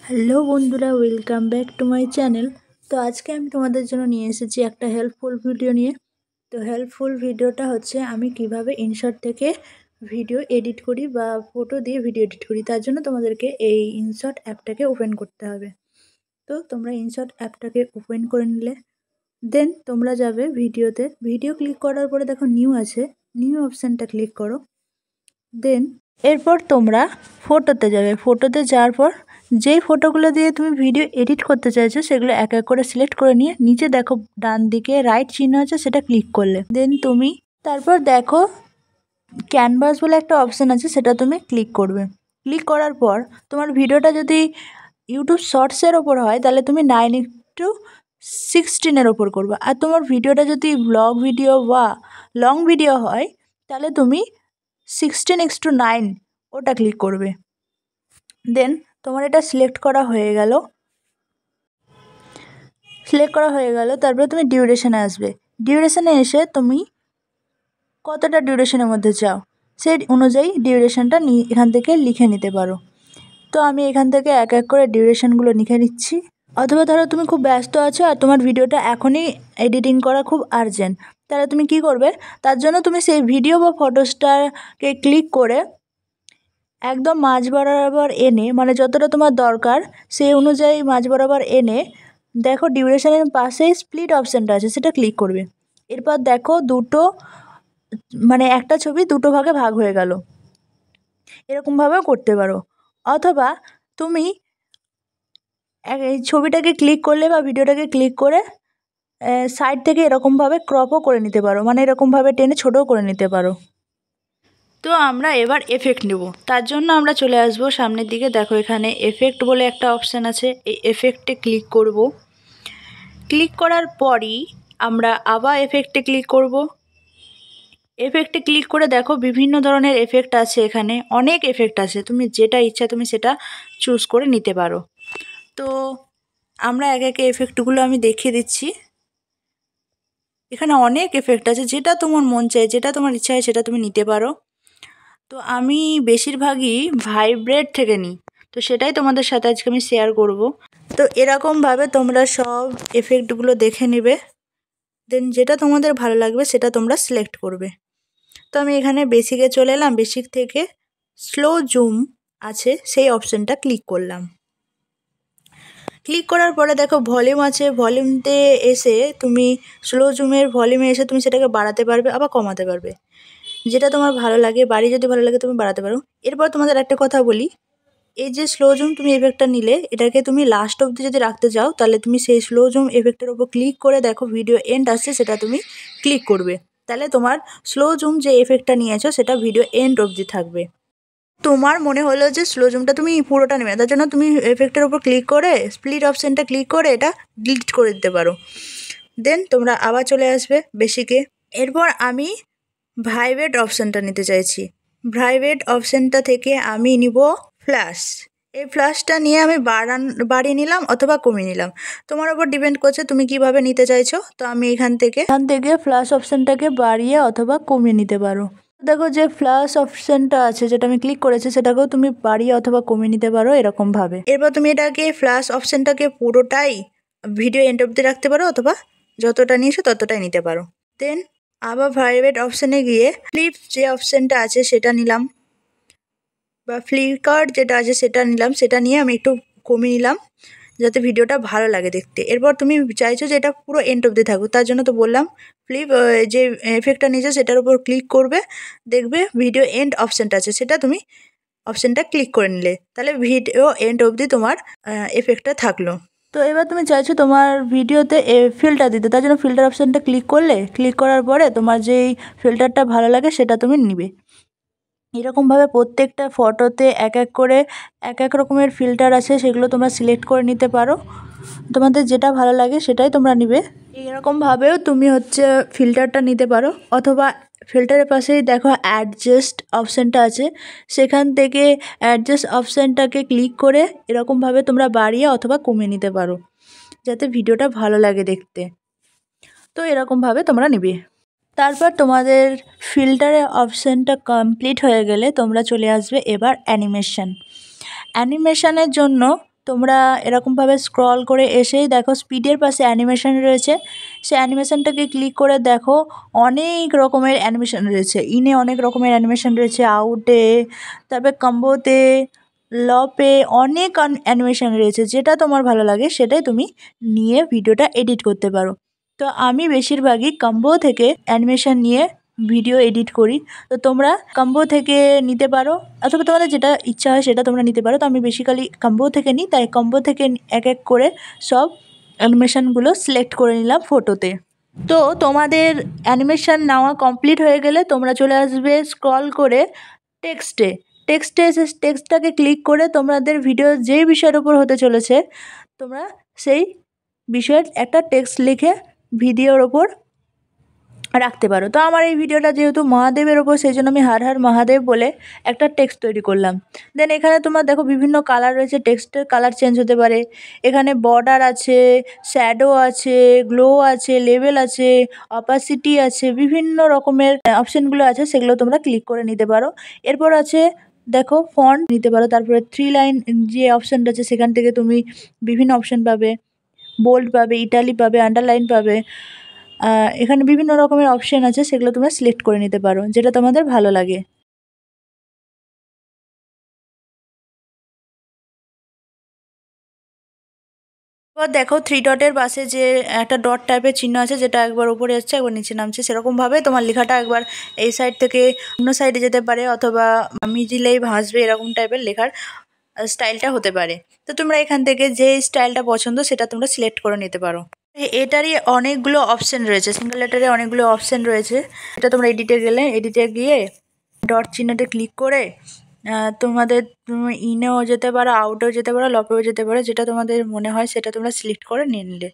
Hello বন্ধুরা, welcome back to my channel. তো আজকে আমি তোমাদের জন্য নিয়ে এসেছি একটা হেল্পফুল ভিডিও নিয়ে। তো হেল্পফুল ভিডিওটা হচ্ছে আমি কিভাবে ইনশর্ট থেকে ভিডিও এডিট করি বা ফটো দিয়ে ভিডিও এডিট করি। তার জন্য তোমাদেরকে এই ইনশর্ট অ্যাপটাকে ওপেন করতে হবে। তো তোমরা ইনশর্ট অ্যাপটাকে ওপেন করে নিলে দেন তোমরা যাবে ভিডিওতে। ভিডিও ক্লিক করার পরে দেখো নিউ আছে, নিউ অপশানটা ক্লিক করো। দেন এরপর তোমরা ফটোতে যাবে। ফটোতে যাওয়ার পর যেই ফটোগুলো দিয়ে তুমি ভিডিও এডিট করতে চাইছো সেগুলো এক এক করে সিলেক্ট করে নিয়ে নিচে দেখো ডান দিকে রাইট চিহ্ন আছে, সেটা ক্লিক করলে দেন তুমি তারপর দেখো ক্যানভাস বলে একটা অপশান আছে, সেটা তুমি ক্লিক করবে। ক্লিক করার পর তোমার ভিডিওটা যদি ইউটিউব শর্টসের ওপর হয় তাহলে তুমি 9:16 ওপর করবে, আর তোমার ভিডিওটা যদি ব্লগ ভিডিও বা লং ভিডিও হয় তাহলে তুমি 16:9 ওটা ক্লিক করবে। দেন তোমার এটা সিলেক্ট করা হয়ে গেল। তারপরে তুমি ডিউরেশনে আসবে। ডিউরেশনে এসে তুমি কতটা ডিউরেশনের মধ্যে চাও সেই অনুযায়ী ডিউরেশনটা এখান থেকে লিখে নিতে পারো। তো আমি এখান থেকে এক এক করে ডিউরেশনগুলো লিখে নিচ্ছি। অথবা ধরো তুমি খুব ব্যস্ত আছো আর তোমার ভিডিওটা এখনই এডিটিং করা খুব আর্জেন্ট, তাহলে তুমি কি করবে, তার জন্য তুমি সেই ভিডিও বা ফটোসটাকে ক্লিক করে একদম মাঝ বরাবর এনে, মানে যতটা তোমার দরকার সেই অনুযায়ী মাঝ বরাবর এনে দেখো ডিউরেশনের পাশেই স্প্লিট অপশানটা আছে, সেটা ক্লিক করবে। এরপর দেখো একটা ছবি দুটো ভাগে ভাগ হয়ে গেল। এরকমভাবেও করতে পারো। অথবা তুমি এই ছবিটাকে ক্লিক করলে বা ভিডিওটাকে ক্লিক করে সাইড থেকে এরকমভাবে ক্রপও করে নিতে পারো, মানে এরকমভাবে টেনে ছোটও করে নিতে পারো। তো আমরা এবার এফেক্ট নেব। তার জন্য আমরা চলে আসব সামনের দিকে। দেখো এখানে এফেক্ট বলে একটা অপশান আছে, এই এফেক্টে ক্লিক করব। ক্লিক করার পরই আমরা আবার এফেক্টে ক্লিক করব। এফেক্টে ক্লিক করে দেখো বিভিন্ন ধরনের এফেক্ট আছে, এখানে অনেক এফেক্ট আছে, তুমি যেটা ইচ্ছা তুমি সেটা চুজ করে নিতে পারো। তো আমরা এক একে এফেক্টগুলো আমি দেখিয়ে দিচ্ছি। এখানে অনেক এফেক্ট আছে, যেটা তোমার মন চায়, যেটা তোমার ইচ্ছা হয় সেটা তুমি নিতে পারো। তো আমি বেশিরভাগই ভাইব্রেট থেকে নিই, তো সেটাই তোমাদের সাথে আজকে আমি শেয়ার করব। তো এরকমভাবে তোমরা সব এফেক্টগুলো দেখে নেবে, দেন যেটা তোমাদের ভালো লাগবে সেটা তোমরা সিলেক্ট করবে। তো আমি এখানে বেসিকে চলে এলাম, বেসিক থেকে স্লো জুম আছে সেই অপশানটা ক্লিক করলাম। ক্লিক করার পরে দেখো ভলিউম আছে, ভলিউমতে এসে তুমি স্লো জুমের ভলিউমে এসে তুমি সেটাকে বাড়াতে পারবে আবার কমাতে পারবে, যেটা তোমার ভালো লাগে। যদি ভালো লাগে তুমি বাড়াতে পারো। এরপর তোমাদের একটা কথা বলি, এই যে স্লো জুম তুমি এফেক্টটা নিলে, এটাকে তুমি লাস্ট অবধি যদি রাখতে চাও তাহলে তুমি সেই স্লো জুম এফেক্টের উপর ক্লিক করে দেখো ভিডিও এন্ড আসছে, সেটা তুমি ক্লিক করবে। তাহলে তোমার স্লো জুম যে এফেক্টটা নিয়েছো সেটা ভিডিও এন্ড অবধি থাকবে। তোমার মনে হলো যে স্লো জুমটা তুমি পুরোটা নেবে, তার জন্য তুমি এফেক্টের উপর ক্লিক করে স্প্লিট অপশানটা ক্লিক করে এটা ডিলিট করে দিতে পারো। দেন তোমরা আবার চলে আসবে বেসিকে। এরপর আমি ভাইব্রেট অপশানটা নিতে চাইছি। ভাইব্রেট অপশানটা থেকে আমি নিব ফ্ল্যাশ। এই ফ্ল্যাশটা নিয়ে আমি বাড়িয়ে নিলাম অথবা কমিয়ে নিলাম, তোমার উপর ডিপেন্ড করছে তুমি কিভাবে নিতে চাইছো। তো আমি এখান থেকে ফ্ল্যাশ অপশানটাকে বাড়িয়ে অথবা কমিয়ে নিতে পারো। দেখো যে ফ্ল্যাশ অপশানটা আছে যেটা আমি ক্লিক করেছি সেটাকেও তুমি বাড়িয়ে অথবা কমিয়ে নিতে পারো এরকমভাবে। এরপর তুমি এটাকে ফ্ল্যাশ অপশানটাকে পুরোটাই ভিডিও এন্ড অবধি রাখতে পারো অথবা যতটা নিয়েছো ততটাই নিতে পারো। দেন আবার ভাইব্রেট অপশানে গিয়ে ফ্লিপ যে অপশানটা আছে সেটা নিলাম, বা ফ্লিকার যেটা আছে সেটা নিলাম, সেটা নিয়ে আমি একটু কমিয়ে নিলাম যাতে ভিডিওটা ভালো লাগে দেখতে। এরপর তুমি চাইছো যে এটা পুরো এন্ড অবধি থাকুক, তার জন্য তো বললাম ফ্লিপ যে এফেক্টটা নিয়েছো সেটার উপর ক্লিক করবে, দেখবে ভিডিও এন্ড অপশানটা আছে, সেটা তুমি অপশানটা ক্লিক করে নিলে তাহলে ভিডিও এন্ড অবধি তোমার এফেক্টটা থাকলো। তো এবার তুমি চাইছো তোমার ভিডিওতে ফিল্টার দিতে, তার জন্য ফিল্টার অপশানটা ক্লিক করলে, ক্লিক করার পরে তোমার যেই ফিল্টারটা ভালো লাগে সেটা তুমি নিবে। এরকমভাবে প্রত্যেকটা ফটোতে এক এক করে এক এক রকমের ফিল্টার আছে, সেগুলো তোমরা সিলেক্ট করে নিতে পারো, তোমাদের যেটা ভালো লাগে সেটাই তোমরা নিবে। এরকমভাবেও তুমি ফিল্টারটা নিতে পারো, অথবা ফিল্টারের পাশেই দেখো অ্যাডজাস্ট অপশানটা আছে, সেখান থেকে অ্যাডজাস্ট অপশানটাকে ক্লিক করে এরকমভাবে তোমরা বাড়িয়ে অথবা কমিয়ে নিতে পারো যাতে ভিডিওটা ভালো লাগে দেখতে। তো এরকমভাবে তোমরা নিবে। তারপর তোমাদের ফিল্টারের অপশানটা কমপ্লিট হয়ে গেলে তোমরা চলে আসবে এবার অ্যানিমেশনের জন্য তোমরা এরকমভাবে স্ক্রল করে এসেই দেখো স্পিডের পাশে অ্যানিমেশন রয়েছে, সেই অ্যানিমেশনটাকে ক্লিক করে দেখো অনেক রকমের অ্যানিমেশন রয়েছে। ইনে অনেক রকমের অ্যানিমেশন রয়েছে, আউটে, তারপরে কম্বোতে, লপে অনেক অ্যানিমেশন রয়েছে। যেটা তোমার ভালো লাগে সেটাই তুমি নিয়ে ভিডিওটা এডিট করতে পারো। তো আমি বেশিরভাগই কম্বো থেকে অ্যানিমেশন নিয়ে ভিডিও এডিট করি। তো তোমরা কম্বো থেকে নিতে পারো অথবা তোমাদের যেটা ইচ্ছা হয় সেটা তোমরা নিতে পারো। তো আমি বেসিক্যালি কম্বো থেকে নিই, তাই কম্বো থেকে এক এক করে সব অ্যানিমেশনগুলো সিলেক্ট করে নিলাম ফটোতে। তো তোমাদের অ্যানিমেশন নেওয়া কমপ্লিট হয়ে গেলে তোমরা চলে আসবে স্ক্রল করে টেক্সটে এসে টেক্সটটাকে ক্লিক করে তোমাদের ভিডিও যেই বিষয়ের উপর হতে চলেছে তোমরা সেই বিষয়ের একটা টেক্সট লিখে ভিডিওর ওপর রাখতে পারো। তো আমার এই ভিডিওটা যেহেতু মহাদেবের ওপর, সেই জন্য আমি হর হর মহাদেব বলে একটা টেক্সট তৈরি করলাম। দেন এখানে তোমার দেখো বিভিন্ন কালার রয়েছে, টেক্সটের কালার চেঞ্জ হতে পারে। এখানে বর্ডার আছে, শ্যাডো আছে, গ্লো আছে, লেভেল আছে, অপাসিটি আছে, বিভিন্ন রকমের অপশানগুলো আছে, সেগুলো তোমরা ক্লিক করে নিতে পারো। এরপর আছে দেখো ফন্ট নিতে পারো, তারপরে 3 লাইন যে অপশানটা আছে সেখান থেকে তুমি বিভিন্ন অপশান পাবে, বোল্ড পাবে, ইটালি পাবে, আন্ডারলাইন পাবে। এখানে বিভিন্ন রকমের অপশান আছে, সেগুলো তোমরা সিলেক্ট করে নিতে পারো যেটা তোমাদের ভালো লাগে। এবার দেখো 3 ডটের পাশে যে একটা ডট টাইপের চিহ্ন আছে, যেটা একবার উপরে যাচ্ছে একবার নিচে নামছে, সেরকমভাবে তোমার লেখাটা একবার এই সাইড থেকে অন্য সাইডে যেতে পারে অথবা মিডিলেই ভাসবে, এরকম টাইপের লেখার স্টাইলটা হতে পারে। তো তোমরা এখান থেকে যে স্টাইলটা পছন্দ সেটা তোমরা সিলেক্ট করে নিতে পারো। এটারই অনেকগুলো অপশান রয়েছে, সিঙ্গেল লেটারে অনেকগুলো অপশান রয়েছে। এটা তোমরা এডিটে গিয়ে ডট চিহ্নতে ক্লিক করে তুমি ইনেও যেতে পারো, আউটেও যেতে পারো, লপেও যেতে পারো, যেটা তোমাদের মনে হয় সেটা তোমরা সিলেক্ট করে নিয়ে নিলে।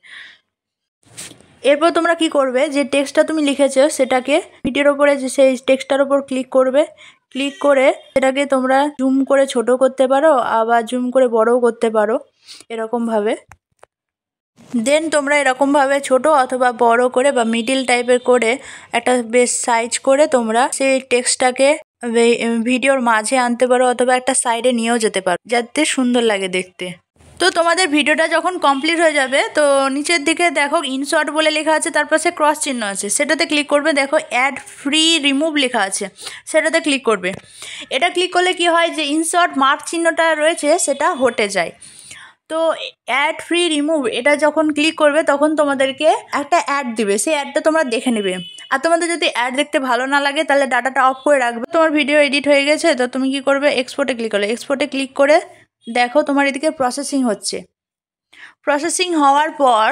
এরপর তোমরা কি করবে, যে টেক্সটটা তুমি লিখেছো সেটাকে ভিডিওর ওপরে যে সেই টেক্সটটার ওপর ক্লিক করবে, ক্লিক করে সেটাকে তোমরা জুম করে ছোট করতে পারো, আবার জুম করে বড়ও করতে পারো এরকমভাবে। দেন তোমরা এরকমভাবে ছোট অথবা বড় করে বা মিডিল টাইপের করে একটা বেশ সাইজ করে তোমরা সেই টেক্সটটাকে ভিডিওর মাঝে আনতে পারো অথবা একটা সাইডে নিয়েও যেতে পারো, যাতে সুন্দর লাগে দেখতে। তো তোমাদের ভিডিওটা যখন কমপ্লিট হয়ে যাবে তো নিচের দিকে দেখো ইনশর্ট বলে লেখা আছে, তার পাশে ক্রস চিহ্ন আছে, সেটাতে ক্লিক করবে। দেখো অ্যাড ফ্রি রিমুভ লেখা আছে, সেটাতে ক্লিক করবে। এটা ক্লিক করলে কি হয়, যে ইনশর্ট মার্ক চিহ্নটা রয়েছে সেটা হটে যায়। তো অ্যাড ফ্রি রিমুভ এটা যখন ক্লিক করবে তখন তোমাদেরকে একটা অ্যাড দিবে, সেই অ্যাডটা তোমরা দেখে নেবে। আর তোমাদের যদি অ্যাড দেখতে ভালো না লাগে তাহলে ডাটাটা অফ করে রাখবে। তোমার ভিডিও এডিট হয়ে গেছে, তো তুমি কি করবে, এক্সপোর্টে ক্লিক করবে। এক্সপোর্টে ক্লিক করে দেখো তোমার এদিকে প্রসেসিং হচ্ছে। প্রসেসিং হওয়ার পর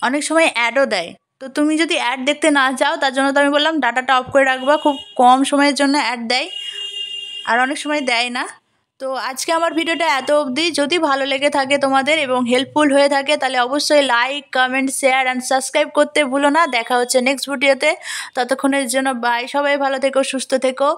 অনেক সময় অ্যাডও দেয়। তো তুমি যদি অ্যাড দেখতে না চাও তার জন্য তো আমি বললাম ডাটাটা অফ করে রাখবা, খুব কম সময়ের জন্য অ্যাড দেয় আর অনেক সময় দেয় না। তো আজকে আমার ভিডিওটা এত অবধি। যদি ভালো লেগে থাকে তোমাদের এবং হেল্পফুল হয়ে থাকে তাহলে অবশ্যই like, comment, share and subscribe করতে ভুলো না। দেখা হচ্ছে নেক্সট ভিডিওতে, ততক্ষণের জন্য বাই। সবাই ভালো থেকো, সুস্থ থেকো।